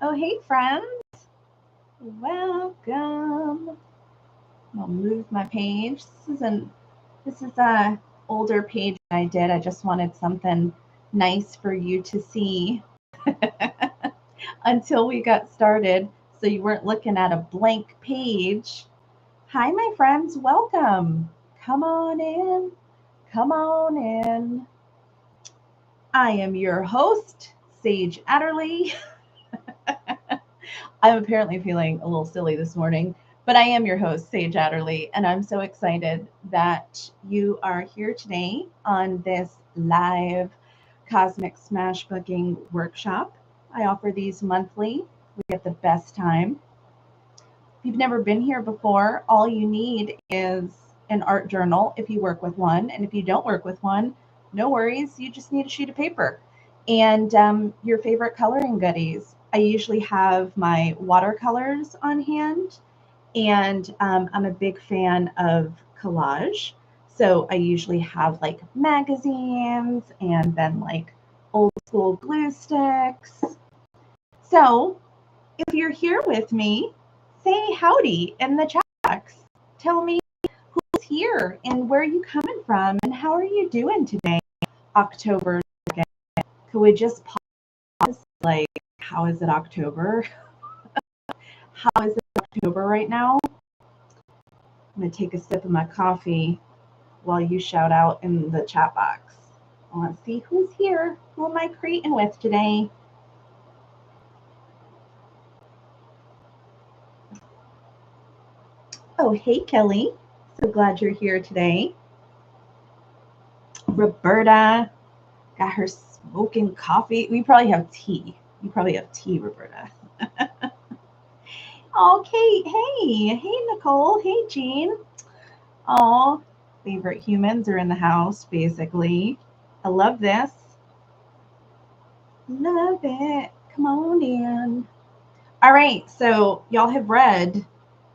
Oh, hey, friends. Welcome. I'll move my page. This is a older page I did. I just wanted something nice for you to see until we got started, so you weren't looking at a blank page. Hi, my friends. Welcome. Come on in. Come on in. I am your host, Sage Adderley. I'm apparently feeling a little silly this morning, but I am your host, Sage Adderley, and I'm so excited that you are here today on this live Cosmic Smash Booking workshop. I offer these monthly. We get the best time. If you've never been here before, all you need is an art journal if you work with one, and if you don't work with one, no worries, you just need a sheet of paper and your favorite coloring goodies. I usually have my watercolors on hand, and I'm a big fan of collage. So I usually have like magazines and then like old school glue sticks. So if you're here with me, say howdy in the chat box. Tell me who's here and where are you coming from and how are you doing today, October 2nd? Could we just pause? Like, how is it October? How is it October right now? I'm going to take a sip of my coffee while you shout out in the chat box. Let's see who's here. Who am I creating with today? Oh, hey, Kelly. So glad you're here today. Roberta got her smoking coffee. We probably have tea. You probably have tea, Roberta. Oh, Kate. Hey. Hey, Nicole. Hey, Jean. Oh, favorite humans are in the house, basically. I love this. Love it. Come on in. All right. So, y'all have read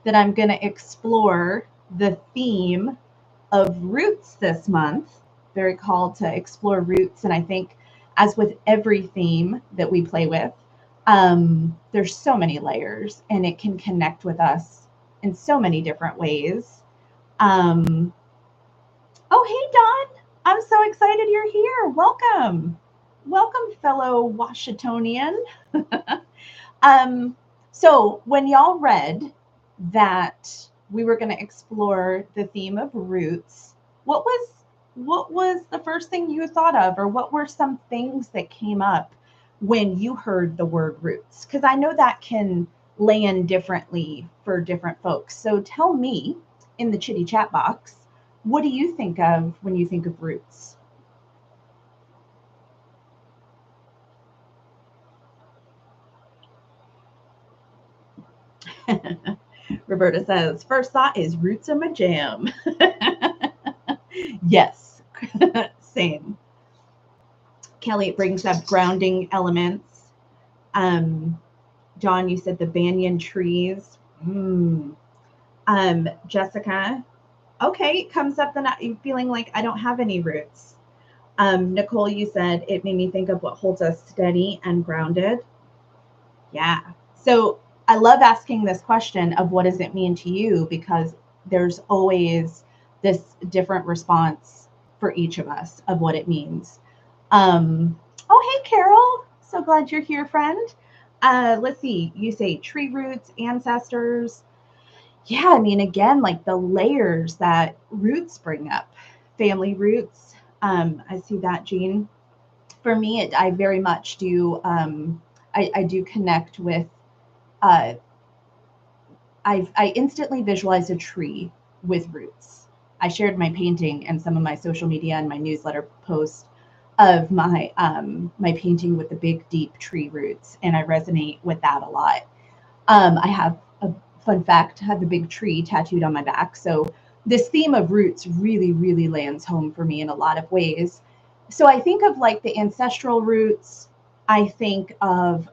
that I'm going to explore the theme of roots this month. Very called to explore roots. And I think, as with every theme that we play with, there's so many layers and it can connect with us in so many different ways. Um, oh, hey, Don. I'm so excited you're here. Welcome. Welcome, fellow Washingtonian. um, so, when y'all read that we were going to explore the theme of roots, what was the first thing you thought of, or what were some things that came up when you heard the word roots? Because I know that can land differently for different folks. So tell me in the chitty chat box, what do you think of when you think of roots? Roberta says, first thought is roots are my jam. Yes, same. Kelly, it brings up grounding elements. Um, John, you said the banyan trees. Mm. Jessica, okay, it comes up then you feeling like I don't have any roots. Nicole, you said it made me think of what holds us steady and grounded. Yeah. So I love asking this question of what does it mean to you, because there's always this different response for each of us of what it means. Oh, hey, Carol. So glad you're here, friend. Let's see. You say tree roots, ancestors. Yeah, I mean, again, like the layers that roots bring up, family roots. I see that, Jean. For me, I very much do. I do connect with. Uh, I instantly visualize a tree with roots. I shared my painting and some of my social media and my newsletter post of my painting with the big deep tree roots, and I resonate with that a lot. I have a fun fact: I have a big tree tattooed on my back, so this theme of roots really lands home for me in a lot of ways. So I think of like the ancestral roots. I think of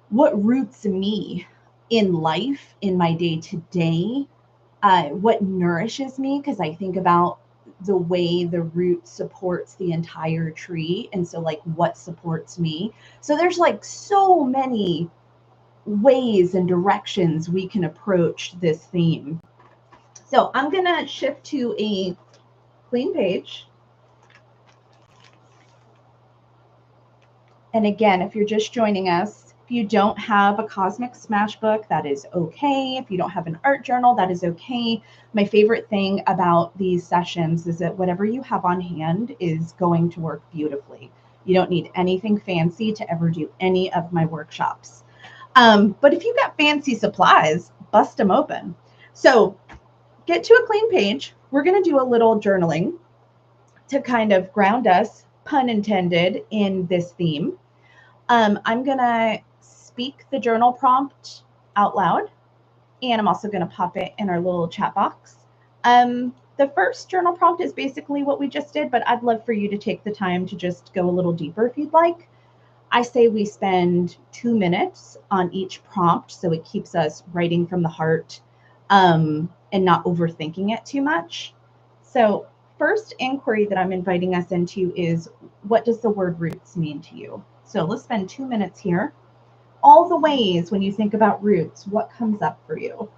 what roots me in life, in my day to day, what nourishes me, because I think about the way the root supports the entire tree. And so, like, what supports me. So there's like so many ways and directions we can approach this theme. So I'm going to shift to a clean page. And again, if you're just joining us, if you don't have a Cosmic Smash book, that is okay. If you don't have an art journal, that is okay. My favorite thing about these sessions is that whatever you have on hand is going to work beautifully. You don't need anything fancy to ever do any of my workshops. But if you've got fancy supplies, bust them open. So get to a clean page. We're going to do a little journaling to kind of ground us, pun intended, in this theme. I'm going to speak the journal prompt out loud, and I'm also going to pop it in our little chat box. The first journal prompt is basically what we just did, but I'd love for you to take the time to just go a little deeper if you'd like. I say we spend 2 minutes on each prompt so it keeps us writing from the heart and not overthinking it too much. So first inquiry that I'm inviting us into is, what does the word roots mean to you? So let's spend 2 minutes here. All the ways when you think about roots, what comes up for you?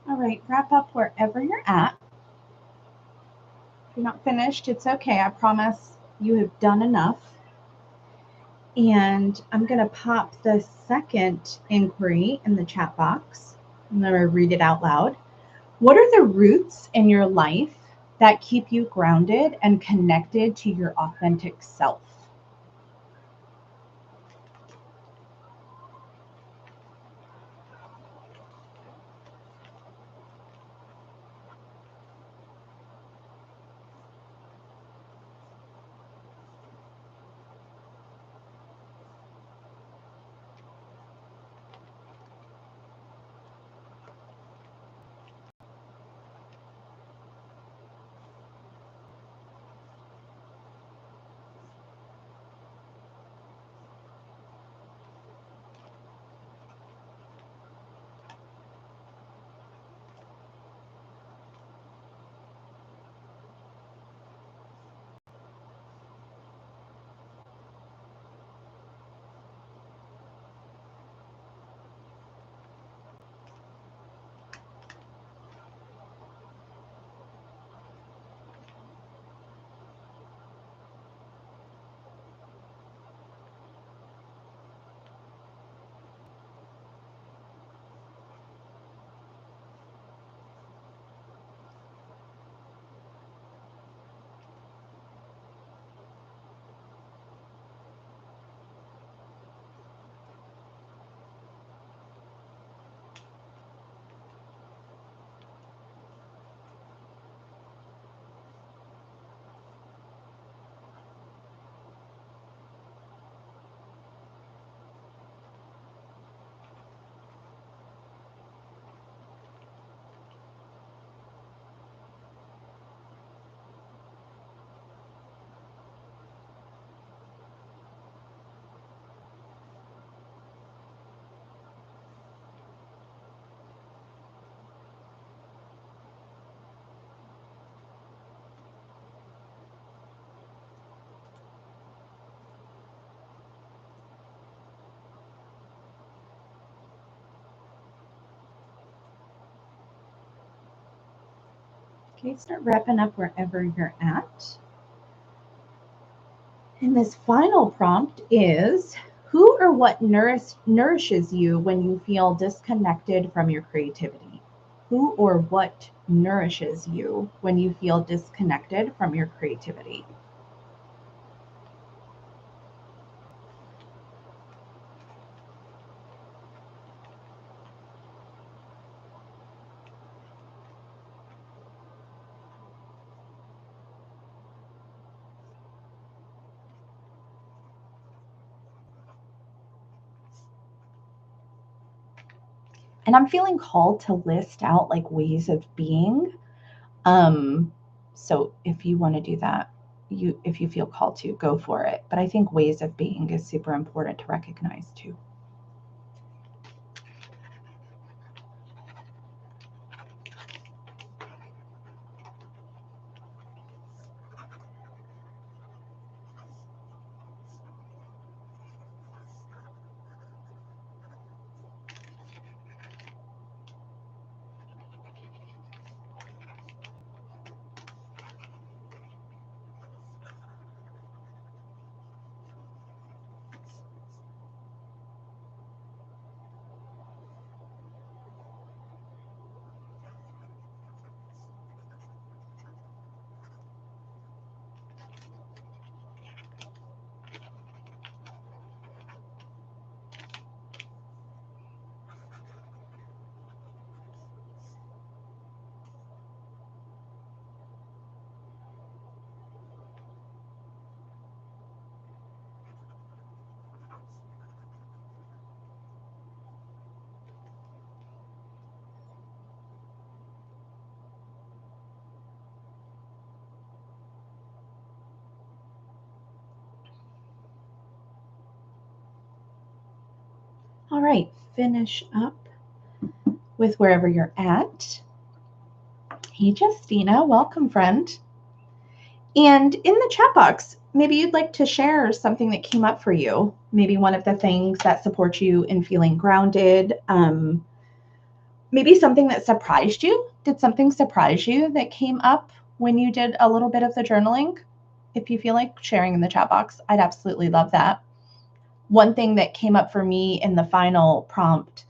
All right, wrap up wherever you're at. If you're not finished, it's okay. I promise you have done enough. And I'm going to pop the second inquiry in the chat box. I'm going to read it out loud. What are the roots in your life that keep you grounded and connected to your authentic self? Okay, start wrapping up wherever you're at. And this final prompt is, who or what nourishes you when you feel disconnected from your creativity? Who or what nourishes you when you feel disconnected from your creativity? And I'm feeling called to list out like ways of being. Um, so if you want to do that, if you feel called to, go for it. But I think ways of being is super important to recognize too. All right, finish up with wherever you're at. Hey, Justina, welcome, friend. And in the chat box, maybe you'd like to share something that came up for you. Maybe one of the things that support you in feeling grounded. Maybe something that surprised you. Did something surprise you that came up when you did a little bit of the journaling? If you feel like sharing in the chat box, I'd absolutely love that. One thing that came up for me in the final prompt,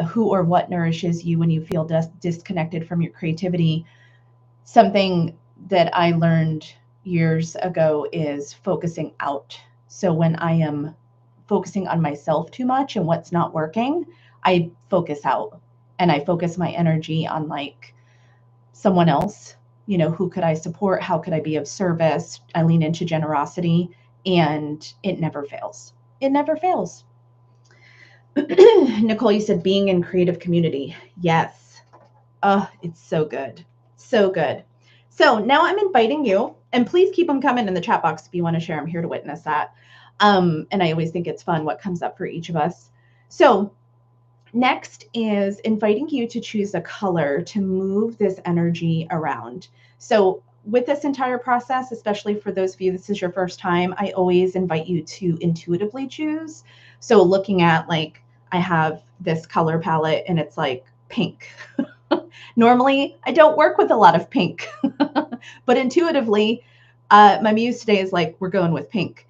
who or what nourishes you when you feel disconnected from your creativity? Something that I learned years ago is focusing out. So when I am focusing on myself too much and what's not working, I focus out and I focus my energy on like someone else. You know, who could I support? How could I be of service? I lean into generosity and it never fails. It never fails. Nicole, you said being in creative community. Yes. Oh, it's so good. So good. So now I'm inviting you, and please keep them coming in the chat box if you want to share. I'm here to witness that. And I always think it's fun what comes up for each of us. So next is inviting you to choose a color to move this energy around. So with this entire process, especially for those of you, this is your first time, I always invite you to intuitively choose. So looking at like, I have this color palette and it's like pink. Normally, I don't work with a lot of pink, but intuitively, my muse today is like, we're going with pink.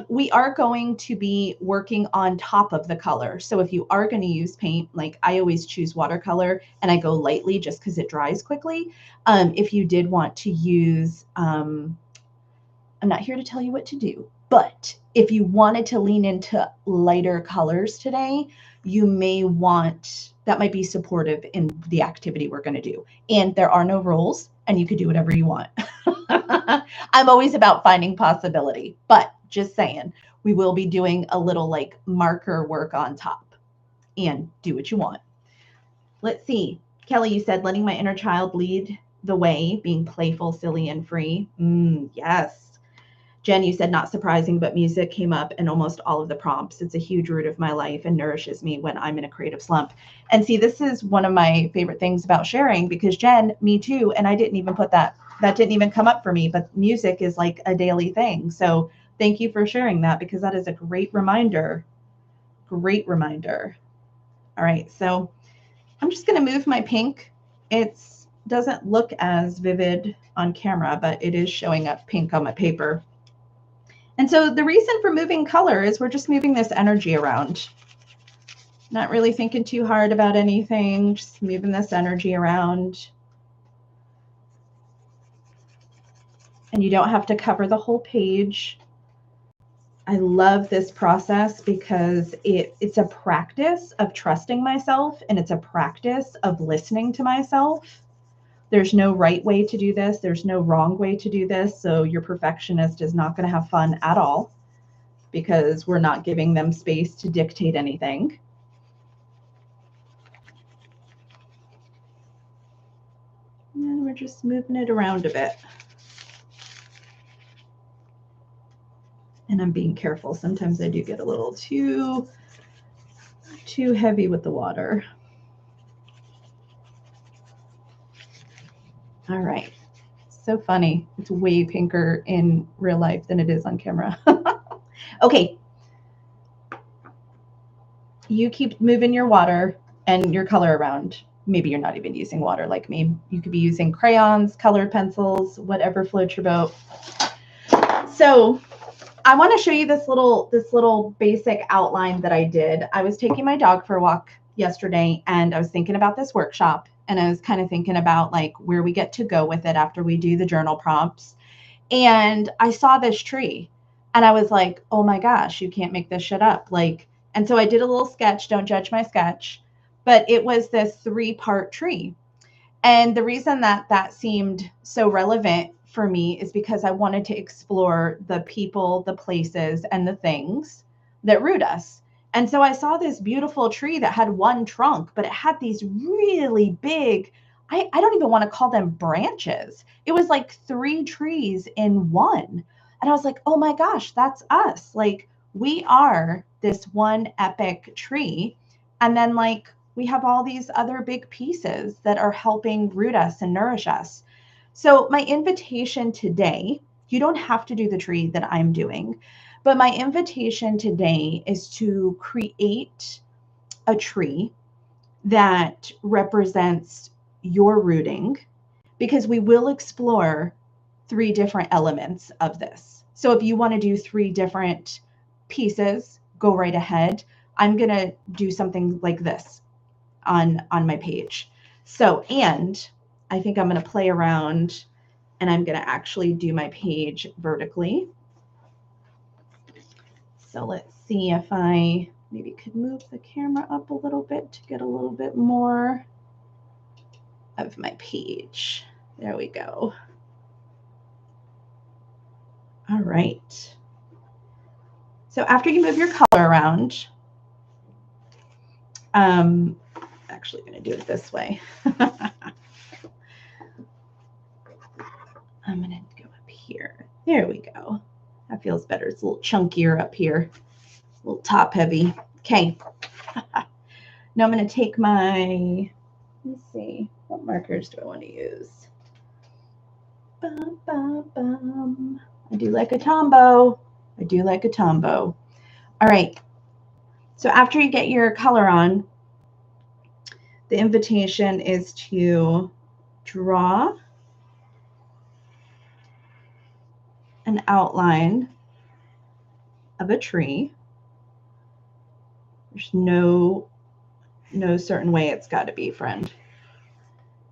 We are going to be working on top of the color. So if you are going to use paint, like I always choose watercolor and I go lightly just because it dries quickly. If you did want to use, I'm not here to tell you what to do, but if you wanted to lean into lighter colors today, you may want, that might be supportive in the activity we're going to do. And there are no rules and you could do whatever you want. I'm always about finding possibility, but just saying, we will be doing a little like marker work on top and do what you want. Let's see. Kelly, you said letting my inner child lead the way, being playful, silly, and free. Yes. Jen, you said not surprising, but music came up in almost all of the prompts. It's a huge root of my life and nourishes me when I'm in a creative slump. And see, this is one of my favorite things about sharing because Jen, me too, and I didn't even put that didn't even come up for me, but music is like a daily thing. So thank you for sharing that because that is a great reminder. Great reminder. All right, so I'm just going to move my pink. It's doesn't look as vivid on camera, but it is showing up pink on my paper. And so the reason for moving color is we're just moving this energy around. Not really thinking too hard about anything, just moving this energy around. And you don't have to cover the whole page. I love this process because it's a practice of trusting myself, and it's a practice of listening to myself. There's no right way to do this. There's no wrong way to do this. So your perfectionist is not going to have fun at all because we're not giving them space to dictate anything. And we're just moving it around a bit. And I'm being careful. Sometimes I do get a little too heavy with the water. All right. So funny. It's way pinker in real life than it is on camera. Okay. You keep moving your water and your color around. Maybe you're not even using water like me. You could be using crayons, colored pencils, whatever floats your boat. So I want to show you this little basic outline that I did. I was taking my dog for a walk yesterday, and I was thinking about this workshop, and I was kind of thinking about like where we get to go with it after we do the journal prompts. And I saw this tree, and I was like, oh my gosh, you can't make this shit up. Like, and so I did a little sketch. Don't judge my sketch, but it was this 3-part tree. And the reason that seemed so relevant for me is because I wanted to explore the people, the places, and the things that root us. And so I saw this beautiful tree that had one trunk, but it had these really big, I don't even want to call them branches. It was like 3 trees in one. And I was like, oh my gosh, that's us. Like, we are this one epic tree. And then like, we have all these other big pieces that are helping root us and nourish us. So my invitation today, you don't have to do the tree that I'm doing, but my invitation today is to create a tree that represents your rooting, because we will explore 3 different elements of this. So if you want to do 3 different pieces, go right ahead. I'm going to do something like this on my page. So, and I think I'm going to play around, and I'm going to actually do my page vertically. So let's see if I maybe could move the camera up a little bit to get a little bit more of my page. There we go. All right. So after you move your color around, actually going to do it this way. I'm going to go up here. There we go. That feels better. It's a little chunkier up here, a little top heavy. Okay. Now I'm going to take my, let's see, what markers do I want to use? Bum, bum, bum. I do like a Tombow. I do like a Tombow. All right. So after you get your color on, the invitation is to draw an outline of a tree. There's no certain way it's got to be, friend.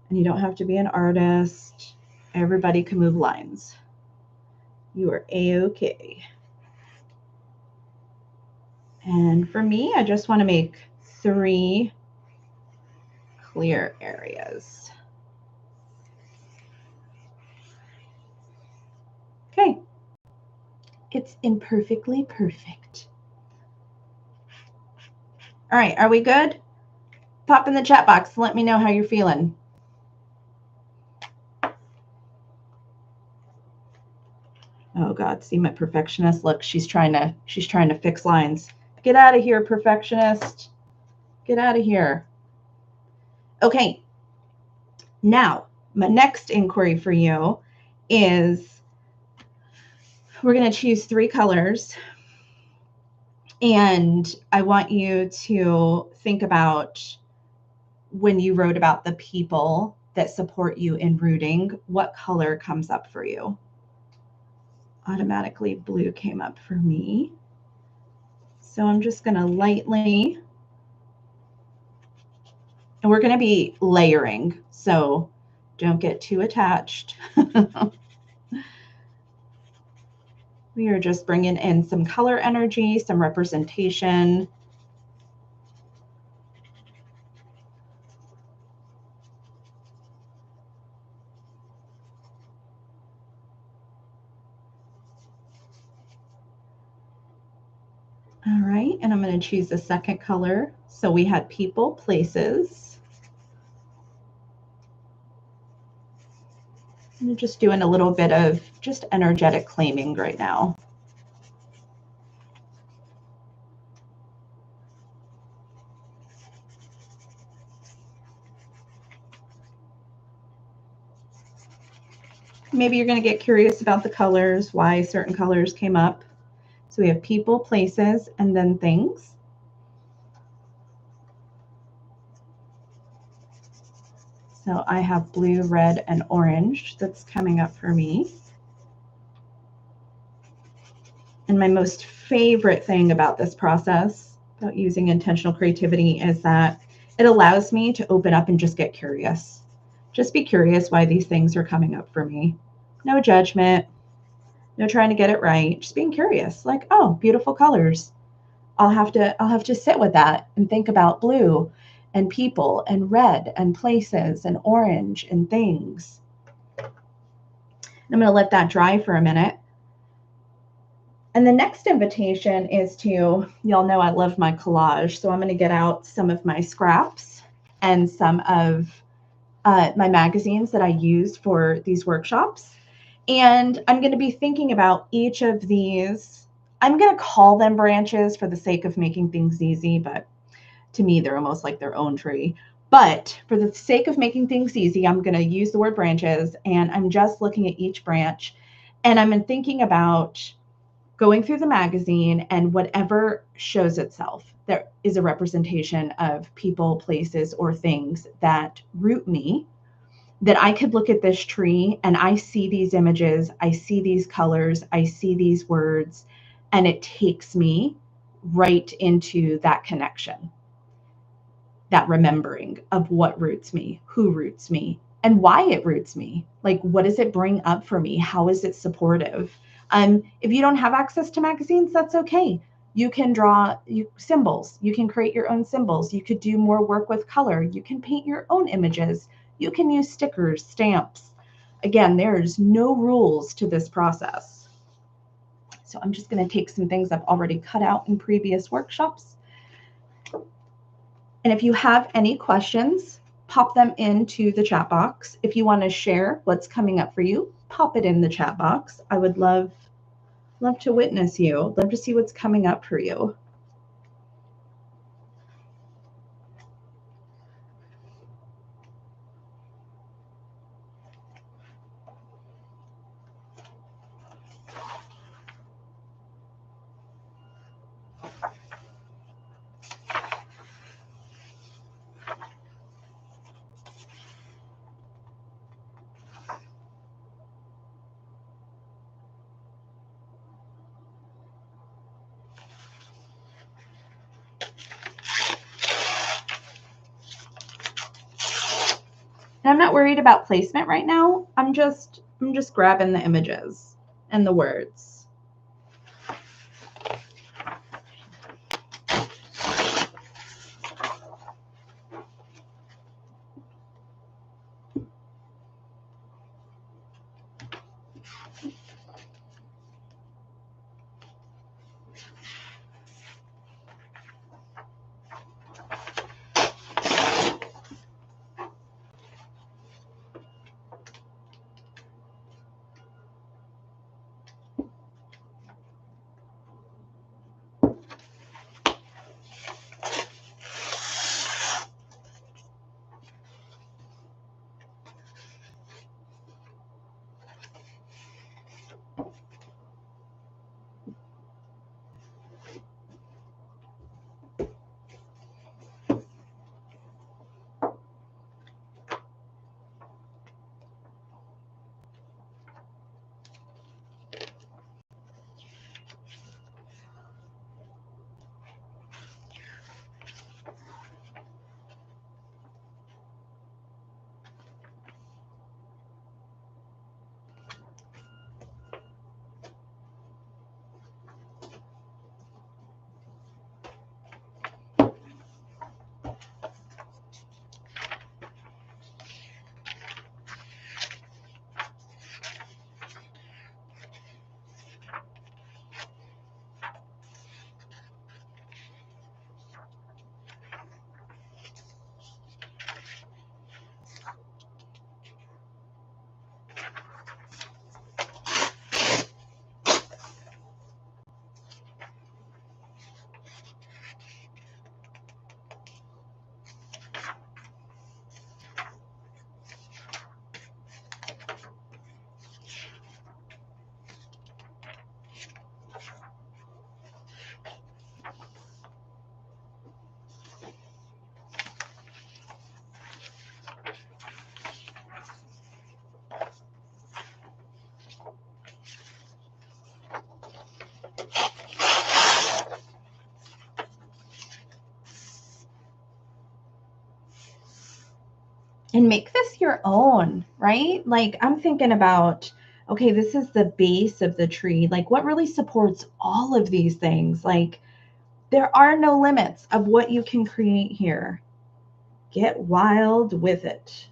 And you don't have to be an artist. Everybody can move lines. You are A-okay. And for me, I just want to make 3 clear areas. Okay. It's imperfectly perfect. All right, are we good? Pop in the chat box. Let me know how you're feeling. Oh God, see my perfectionist. Look, she's trying to fix lines. Get out of here, perfectionist. Get out of here. Okay. Now, my next inquiry for you is we're going to choose 3 colors. And I want you to think about when you wrote about the people that support you in rooting, what color comes up for you? Automatically blue came up for me. So I'm just going to lightly, and we're going to be layering, so don't get too attached. We are just bringing in some color energy, some representation. All right, and I'm going to choose the second color. So we had people, places. I'm just doing a little bit of just energetic claiming right now. Maybe you're going to get curious about the colors, why certain colors came up. So we have people, places, and then things. So I have blue, red, and orange that's coming up for me. And my most favorite thing about this process, about using intentional creativity, is that it allows me to open up and just get curious. Just be curious why these things are coming up for me. No judgment, no trying to get it right, just being curious. Like, oh, beautiful colors. I'll have to sit with that and think about blue and people and red and places and orange and things. And I'm going to let that dry for a minute. And the next invitation is to, y'all know I love my collage, so I'm going to get out some of my scraps and some of my magazines that I use for these workshops. And I'm going to be thinking about each of these. I'm going to call them branches for the sake of making things easy, but to me, they're almost like their own tree. But for the sake of making things easy, I'm going to use the word branches, and I'm just looking at each branch, and I'm thinking about going through the magazine, and whatever shows itself, there is a representation of people, places, or things that root me, that I could look at this tree and I see these images, I see these colors, I see these words, and it takes me right into that connection, that remembering of what roots me, who roots me, and why it roots me. Like, what does it bring up for me? How is it supportive? If you don't have access to magazines, that's okay. You can draw symbols. You can create your own symbols. You could do more work with color. You can paint your own images. You can use stickers, stamps. Again, there's no rules to this process. So I'm just going to take some things I've already cut out in previous workshops. And if you have any questions, pop them into the chat box. If you want to share what's coming up for you, pop it in the chat box. I would love to witness you. Love to see what's coming up for you. And I'm not worried about placement right now. I'm just grabbing the images and the words. and make this your own, right? Like I'm thinking about, okay, this is the base of the tree. Like what really supports all of these things? Like there are no limits of what you can create here. Get wild with it.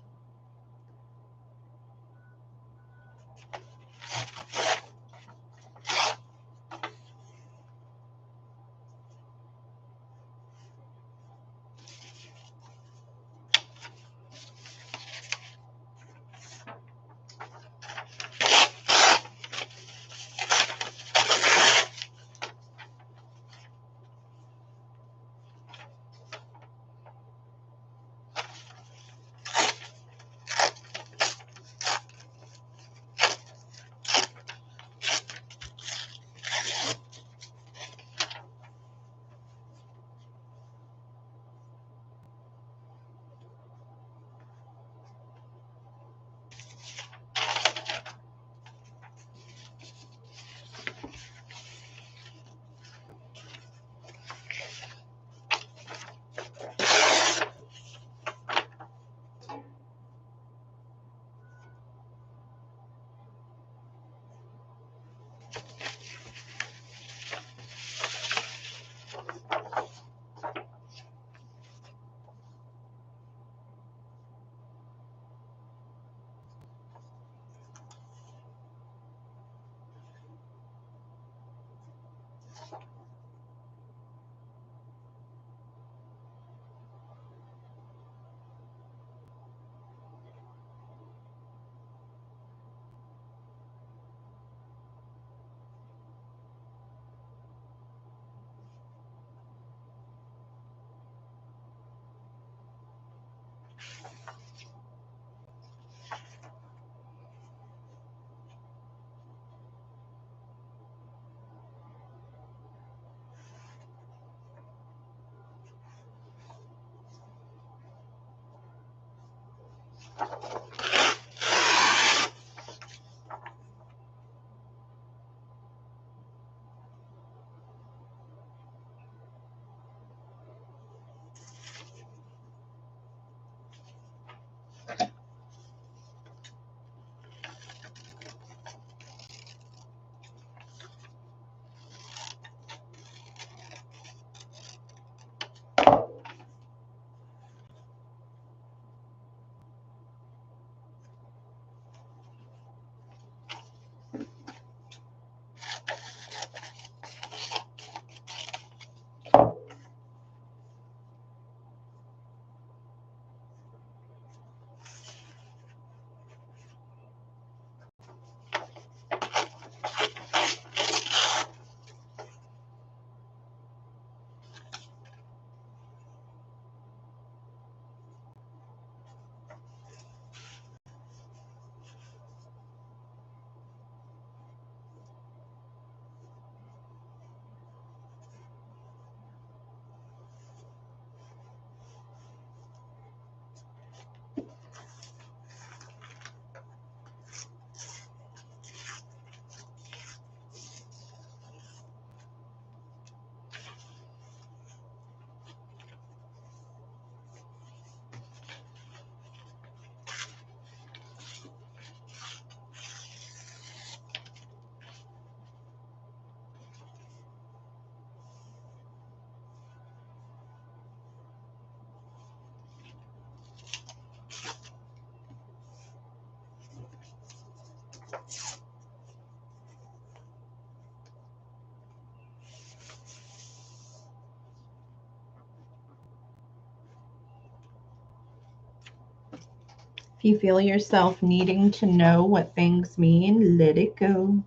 If you feel yourself needing to know what things mean, let it go.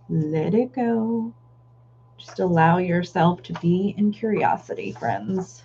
Let it go. Just allow yourself to be in curiosity, friends.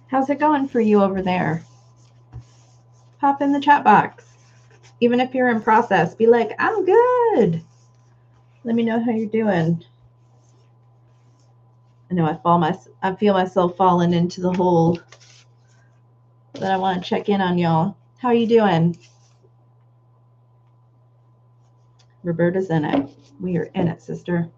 How's it going for you over there? Pop in the chat box. Even if you're in process, be like, I'm good. Let me know how you're doing. I know I feel myself falling into the hole, but I want to check in on y'all. How are you doing? Roberta's in it. We are in it, sister.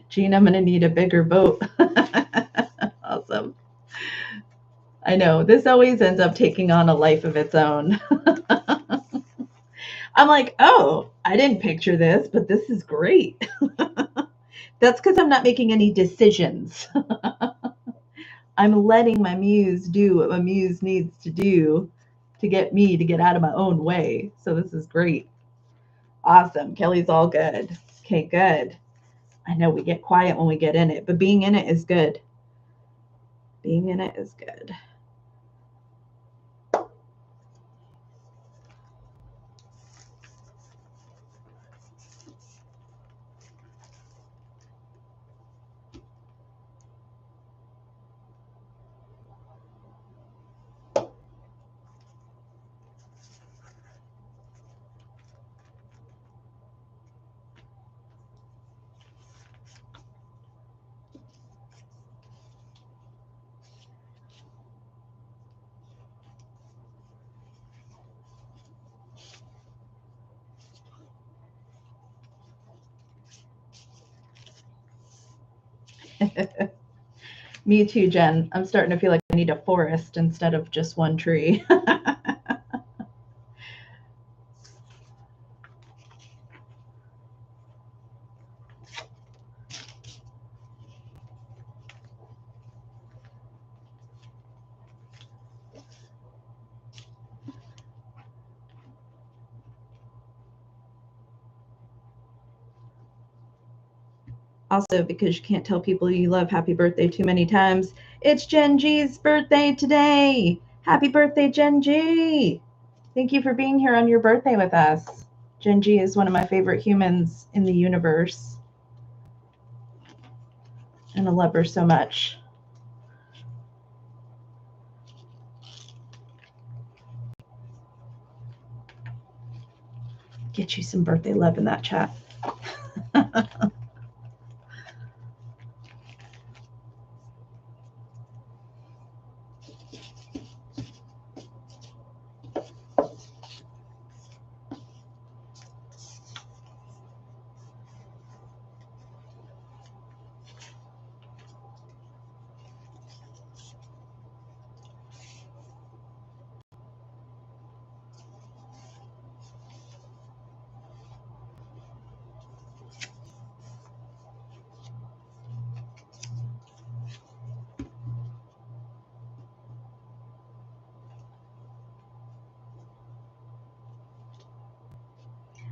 Gene, I'm going to need a bigger boat. Awesome. I know. This always ends up taking on a life of its own. I'm like, oh, I didn't picture this, but this is great. That's because I'm not making any decisions. I'm letting my muse do what my muse needs to do to get me to get out of my own way. So this is great. Awesome. Kelly's all good. Okay, good. I know we get quiet when we get in it, but being in it is good. Being in it is good. Me too, Jen. I'm starting to feel like I need a forest instead of just one tree. Also, because you can't tell people you love happy birthday too many times, it's Jen G's birthday today. Happy birthday, Jen G. Thank you for being here on your birthday with us. Jen G is one of my favorite humans in the universe. And I love her so much. Get you some birthday love in that chat.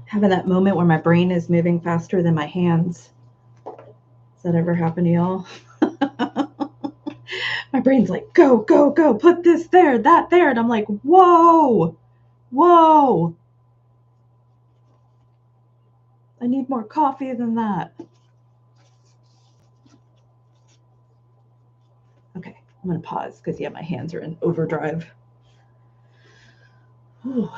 Having that moment where my brain is moving faster than my hands. Does that ever happen to y'all? My brain's like, go, go, go, put this there, that there. And I'm like, whoa, whoa. I need more coffee than that. Okay, I'm going to pause because, yeah, my hands are in overdrive. Whew.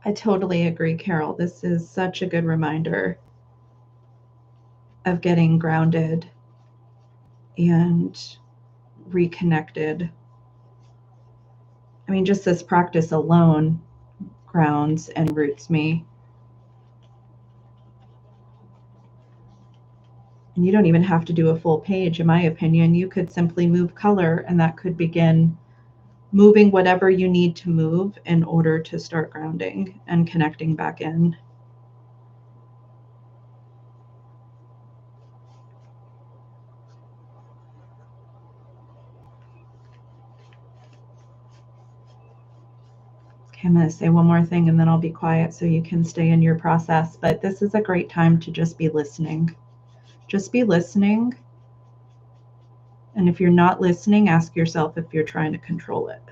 I totally agree, Carol. This is such a good reminder of getting grounded and reconnected. I mean, just this practice alone grounds and roots me. And you don't even have to do a full page, in my opinion. You could simply move color, and that could begin moving whatever you need to move in order to start grounding and connecting back in. Okay, I'm going to say one more thing and then I'll be quiet so you can stay in your process. But this is a great time to just be listening. Just be listening. And if you're not listening, ask yourself if you're trying to control it.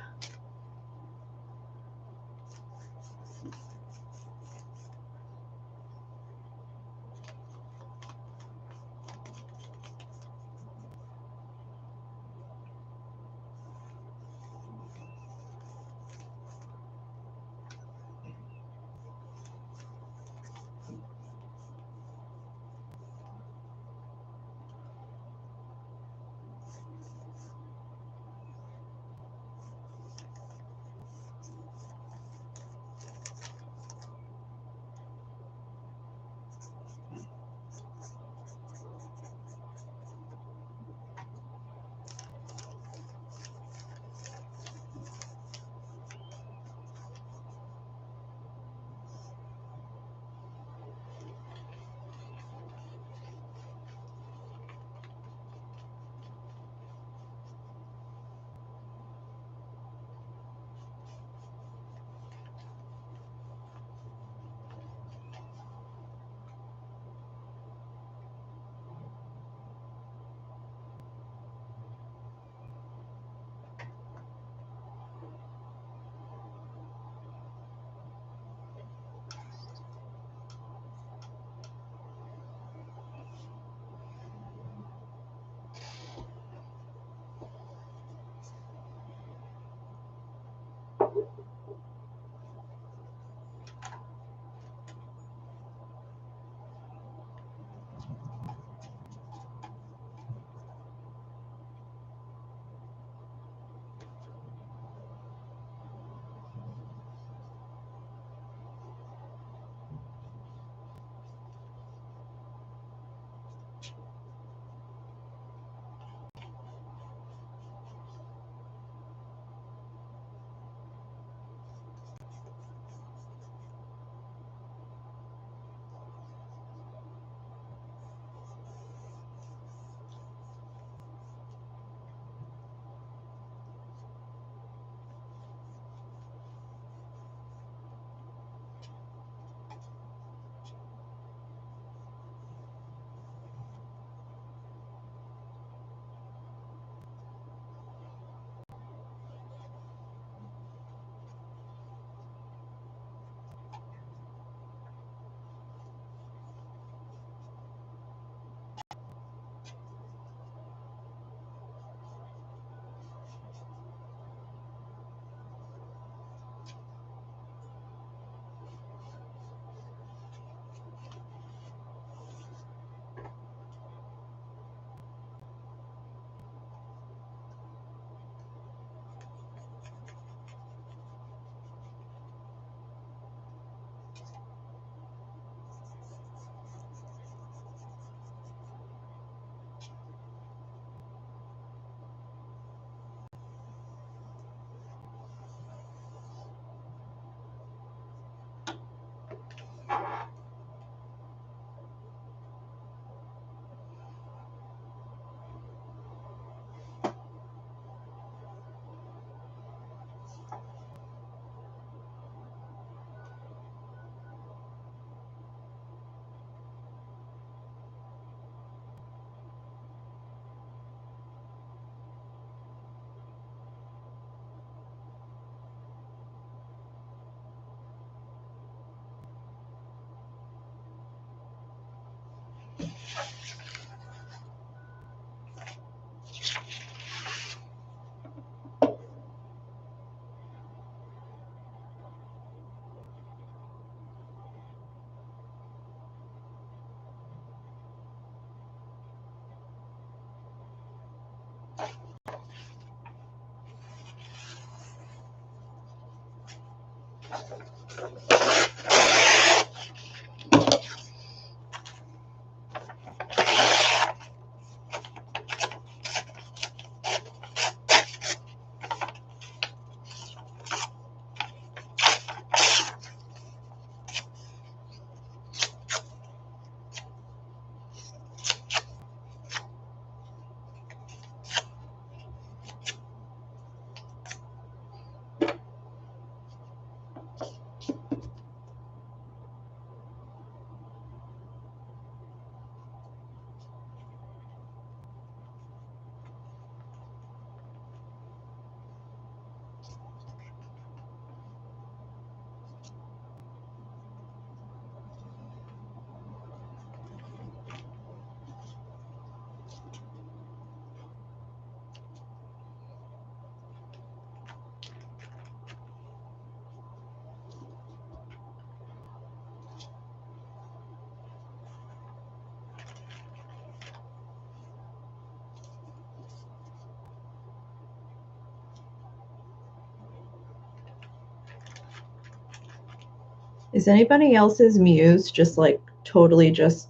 Is anybody else's muse just like totally just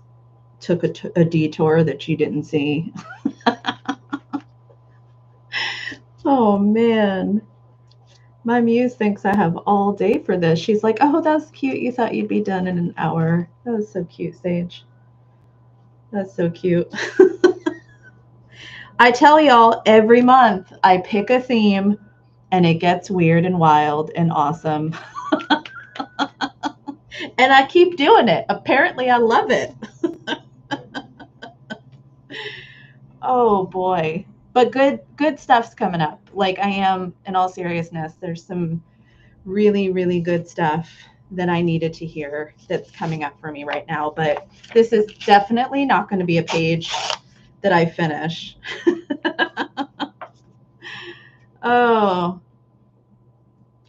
took a detour that you didn't see? Oh man. My muse thinks I have all day for this. She's like, oh, that's cute. You thought you'd be done in an hour. That was so cute, Sage. That's so cute. I tell y'all, every month I pick a theme and it gets weird and wild and awesome. And I keep doing it. Apparently I love it. Oh boy. But good stuff's coming up. Like I am, in all seriousness, there's some really, really good stuff that I needed to hear that's coming up for me right now. But this is definitely not going to be a page that I finish. Oh,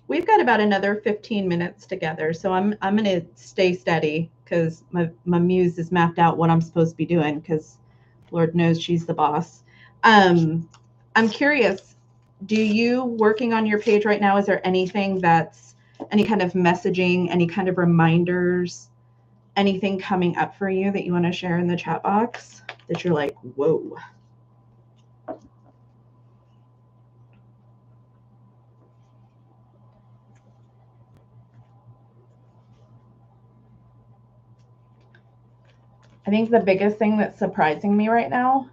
we've got about another 15 minutes together. So I'm going to stay steady because my muse has mapped out what I'm supposed to be doing because Lord knows she's the boss. I'm curious, do you working on your page right now, is there anything that's any kind of messaging, any kind of reminders, anything coming up for you that you want to share in the chat box that you're like, whoa? I think the biggest thing that's surprising me right now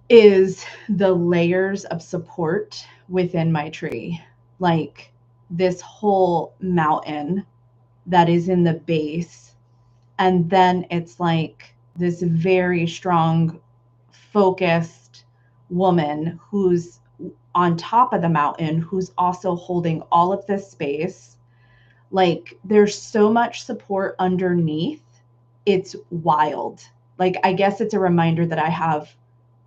is the layers of support within my tree. Like this whole mountain that is in the base. And then it's like this very strong, focused woman who's on top of the mountain, who's also holding all of this space. Like there's so much support underneath. It's wild. Like, I guess it's a reminder that I have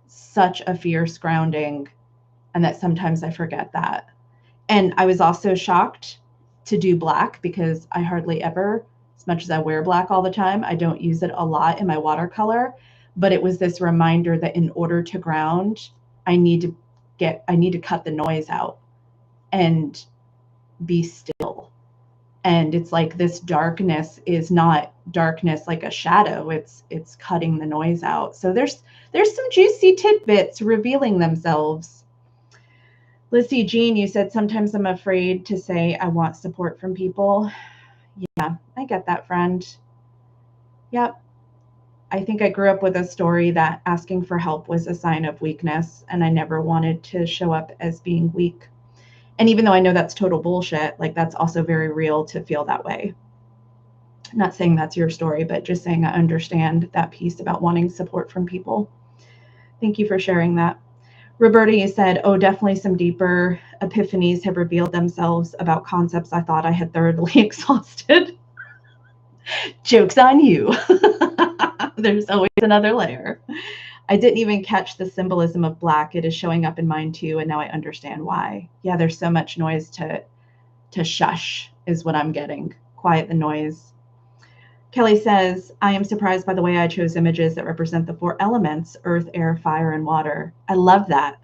such a fierce grounding and that sometimes I forget that. And I was also shocked to do black because I hardly ever, as much as I wear black all the time, I don't use it a lot in my watercolor. But it was this reminder that in order to ground, I need to cut the noise out and be still. And it's like this darkness is not darkness like a shadow. It's cutting the noise out. So there's some juicy tidbits revealing themselves. Lissy Jean, you said sometimes I'm afraid to say I want support from people. Yeah, I get that, friend. Yep. I think I grew up with a story that asking for help was a sign of weakness, and I never wanted to show up as being weak. And even though I know that's total bullshit, like that's also very real to feel that way. I'm not saying that's your story, but just saying I understand that piece about wanting support from people. Thank you for sharing that. Roberta, you said, oh, definitely some deeper epiphanies have revealed themselves about concepts I thought I had thoroughly exhausted. Joke's on you. There's always another layer. I didn't even catch the symbolism of black. It is showing up in mine too, and now I understand why. Yeah, there's so much noise to shush is what I'm getting. Quiet the noise. Kelly says, I am surprised by the way I chose images that represent the 4 elements, earth, air, fire, and water. I love that.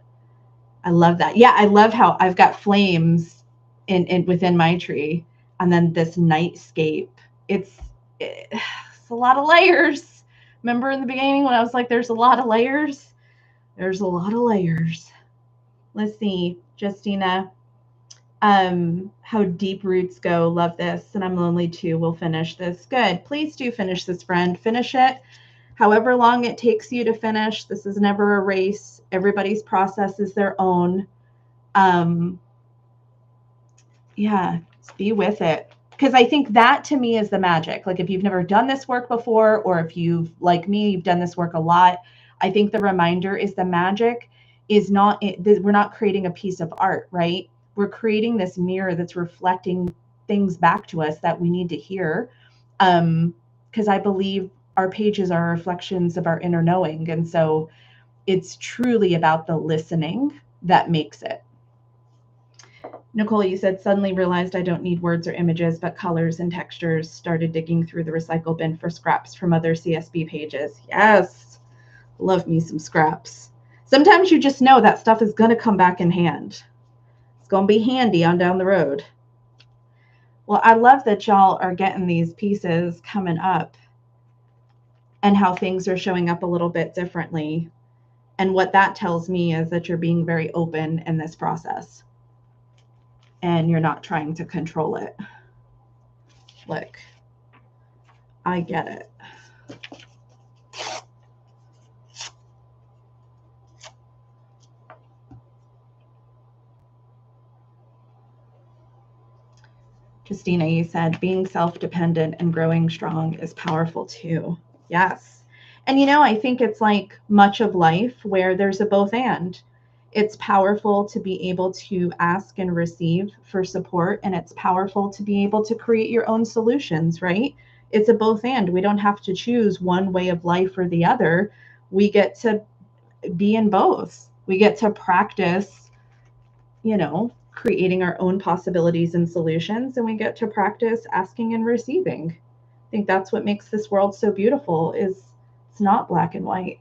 I love that. Yeah, I love how I've got flames in within my tree, and then this nightscape. It's a lot of layers. Remember in the beginning when I was like, there's a lot of layers? There's a lot of layers. Let's see, Justina. How deep roots go. Love this. And I'm lonely too. We'll finish this. Good. Please do finish this, friend. Finish it. However long it takes you to finish. This is never a race. Everybody's process is their own. Yeah, be with it. Because I think that to me is the magic. Like if you've never done this work before, or if you've, like me, you've done this work a lot, I think the reminder is the magic is not, we're not creating a piece of art, right? We're creating this mirror that's reflecting things back to us that we need to hear. Because I believe our pages are reflections of our inner knowing. And so it's truly about the listening that makes it. Nicole, you said, suddenly realized I don't need words or images, but colors and textures. Started digging through the recycle bin for scraps from other CSB pages. Yes, love me some scraps. Sometimes you just know that stuff is going to come back in hand. It's going to be handy on down the road. Well, I love that y'all are getting these pieces coming up and how things are showing up a little bit differently. And what that tells me is that you're being very open in this process. And you're not trying to control it. Look, I get it. Justina, you said being self-dependent and growing strong is powerful too. Yes. And I think it's like much of life where there's a both and. It's powerful to be able to ask and receive for support, and it's powerful to be able to create your own solutions, right? It's a both and. We don't have to choose one way of life or the other. We get to be in both. We get to practice, creating our own possibilities and solutions, and we get to practice asking and receiving. I think that's what makes this world so beautiful, is it's not black and white.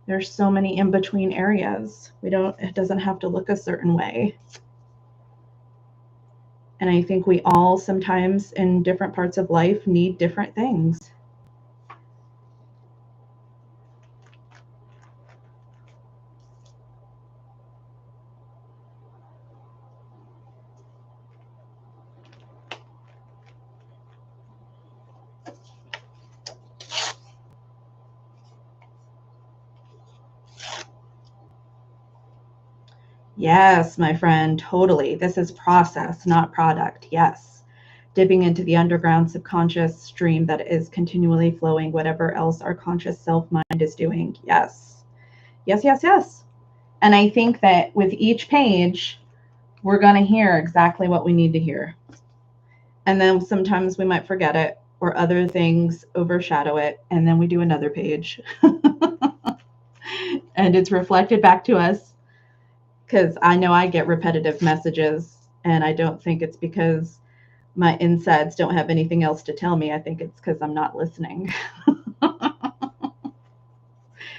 There's so many in between areas. It doesn't have to look a certain way. And I think we all sometimes in different parts of life need different things. Yes, my friend, totally. This is process, not product. Yes. Dipping into the underground subconscious stream that is continually flowing, whatever else our conscious self mind is doing. Yes. Yes, yes, yes. And I think that with each page, we're going to hear exactly what we need to hear. And then sometimes we might forget it, or other things overshadow it. And then we do another page. And it's reflected back to us. Because I know I get repetitive messages, and I don't think it's because my insides don't have anything else to tell me. I think it's because I'm not listening.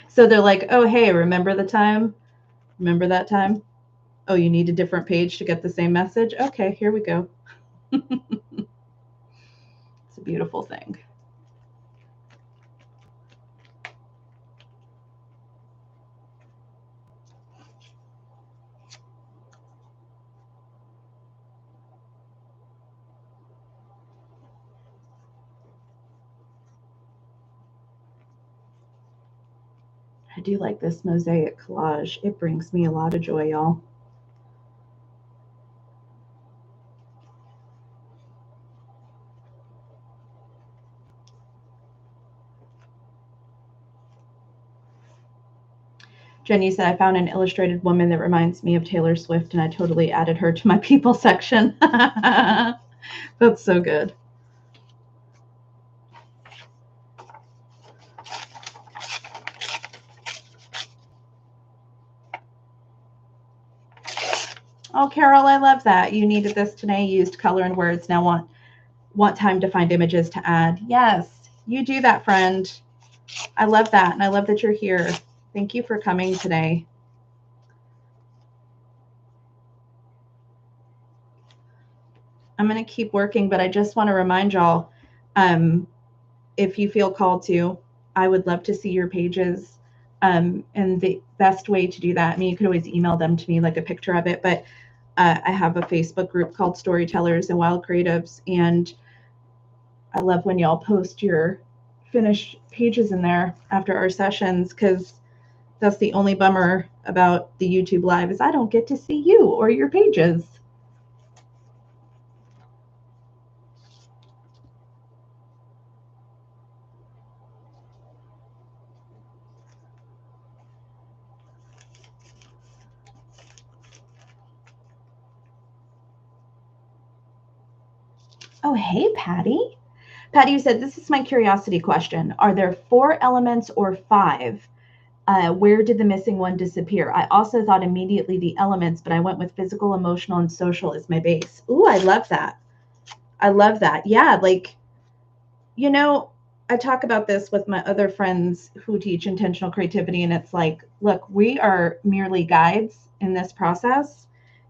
So they're like, oh, hey, remember the time? Remember that time? Oh, you need a different page to get the same message? Okay, here we go. It's a beautiful thing. I do like this mosaic collage. It brings me a lot of joy, y'all. Jenny said, I found an illustrated woman that reminds me of Taylor Swift, and I totally added her to my people section. That's so good. Oh, Carol, I love that. You needed this today. Used color and words. Now want time to find images to add. Yes, you do that, friend. I love that. And I love that you're here. Thank you for coming today. I'm going to keep working, but I just want to remind y'all, if you feel called to, I would love to see your pages. And the best way to do that, I mean, you could always email them to me, like a picture of it, but I have a Facebook group called Storytellers and Wild Creatives, and I love when y'all post your finished pages in there after our sessions, because that's the only bummer about the YouTube Live is I don't get to see you or your pages. Oh, hey, Patty. Patty, you said, this is my curiosity question. Are there 4 elements or 5? Where did the missing one disappear? I also thought immediately the elements, but I went with physical, emotional, and social as my base. Ooh, I love that. I love that. Yeah, like, you know, I talk about this with my other friends who teach intentional creativity, and it's like, look, we are merely guides in this process,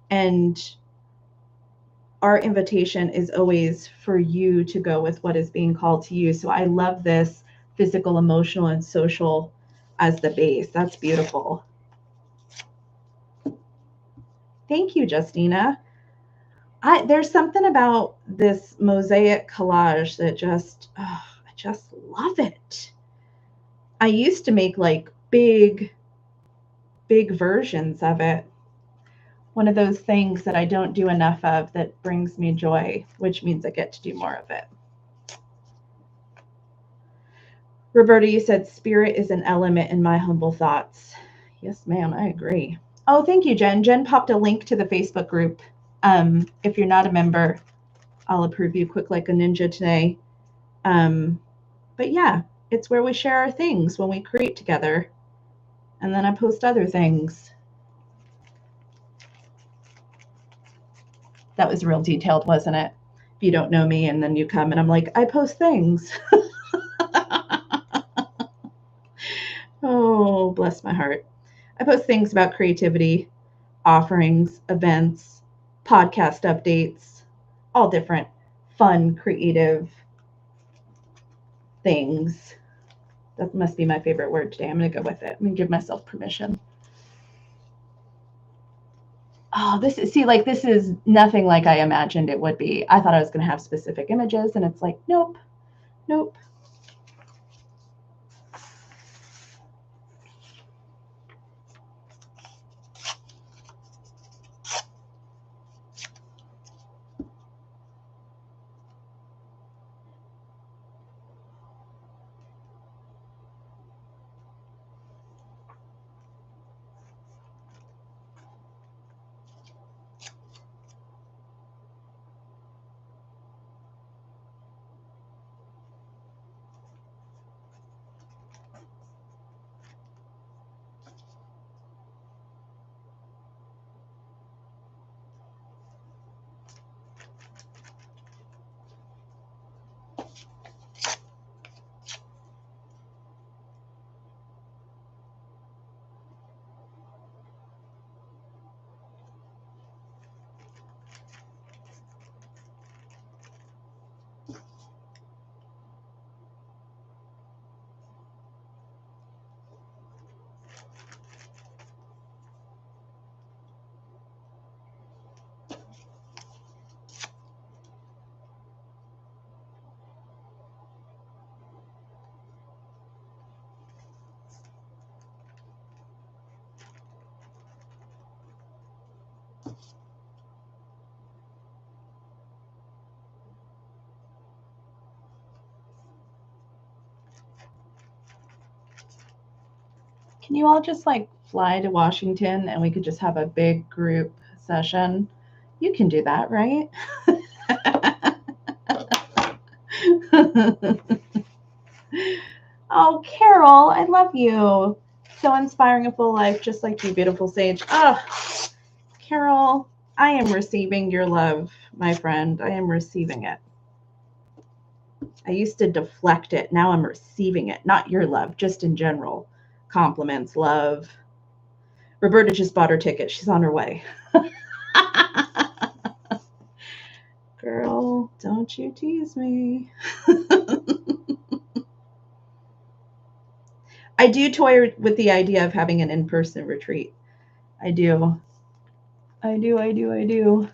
and our invitation is always for you to go with what is being called to you. So I love this physical, emotional, and social as the base. That's beautiful. Thank you, Justina. There's something about this mosaic collage that I just love it. I used to make like big versions of it. One of those things that I don't do enough of that brings me joy, which means I get to do more of it. Roberta, you said spirit is an element in my humble thoughts. Yes, ma'am, I agree. Oh, thank you, Jen. Jen popped a link to the Facebook group. If you're not a member, I'll approve you quick like a ninja today. But yeah, it's where we share our things when we create together. And then I post other things. That was real detailed, wasn't it? If you don't know me and then you come and I'm like, I post things. Oh, bless my heart. I post things about creativity, offerings, events, podcast updates, all different fun, creative things. That must be my favorite word today. I'm going to go with it. I'm going to give myself permission. Oh, this is nothing like I imagined it would be. I thought I was going to have specific images, and it's like, nope. Can you all just like fly to Washington and we could just have a big group session? You can do that, right? Oh, Carol, I love you. So inspiring a full life, just like you, beautiful sage. Oh, Carol, I am receiving your love, my friend. I am receiving it. I used to deflect it. Now I'm receiving it. Not your love, just in general. Compliments, love. Roberta just bought her ticket. She's on her way. Girl, don't you tease me. I do toy with the idea of having an in-person retreat. I do. I do, I do, I do.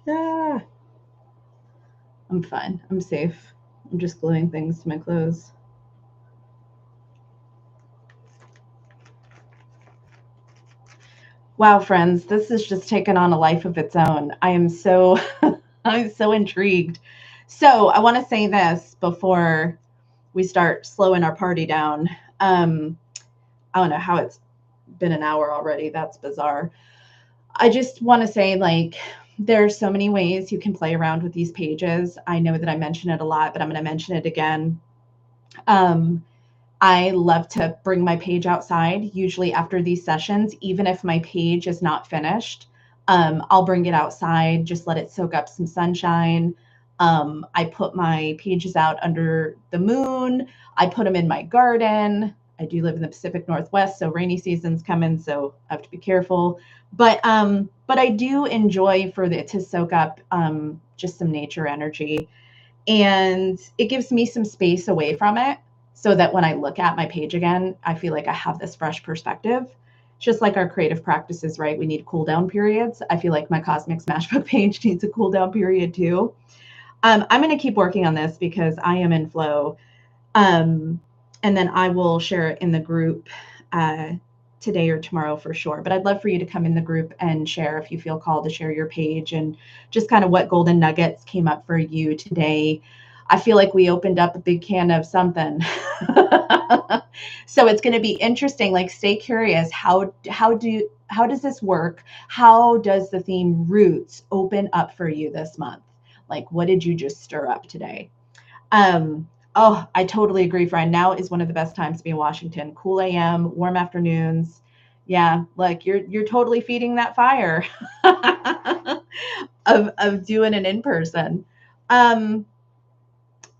Ah, I'm fine. I'm safe. I'm just gluing things to my clothes. Wow, friends, this has just taken on a life of its own. I am so I'm so intrigued. So I want to say this before we start slowing our party down. I don't know how it's been an hour already. That's bizarre. I just want to say, like, there are so many ways you can play around with these pages. I know that I mention it a lot, but I'm going to mention it again. Um, I love to bring my page outside, usually after these sessions, even if my page is not finished. I'll bring it outside, just let it soak up some sunshine. I put my pages out under the moon. I put them in my garden. I do live in the Pacific Northwest, so rainy season's coming, so I have to be careful. But I do enjoy for it to soak up just some nature energy, and it gives me some space away from it so that when I look at my page again, I feel like I have this fresh perspective. Just like our creative practices, right? We need cool down periods. I feel like my Cosmic Smashbook page needs a cool down period too. I'm going to keep working on this because I am in flow. And then I will share it in the group today or tomorrow for sure. But I'd love for you to come in the group and share if you feel called to share your page and just kind of what golden nuggets came up for you today. I feel like we opened up a big can of something. So it's going to be interesting. Like, stay curious. How does this work? How does the theme roots open up for you this month? Like, what did you just stir up today? Oh, I totally agree, friend. Now is one of the best times to be in Washington. Cool AM, warm afternoons. Yeah, like you're totally feeding that fire of doing it in person. Um,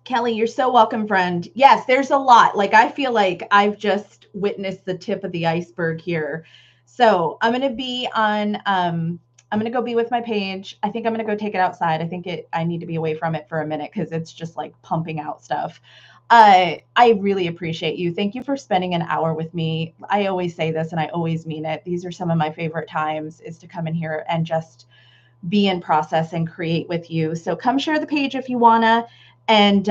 Kelly, you're so welcome, friend. Yes, there's a lot. Like, I feel like I've just witnessed the tip of the iceberg here. So I'm gonna go be with my page. I think I'm gonna go take it outside. I need to be away from it for a minute because it's just like pumping out stuff. I really appreciate you. Thank you for spending an hour with me. I always say this and I always mean it. These are some of my favorite times, is to come in here and just be in process and create with you. So come share the page if you wanna. And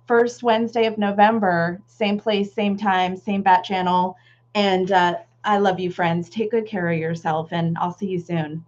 first Wednesday of November, same place, same time, same bat channel. And I love you, friends. Take good care of yourself, and I'll see you soon.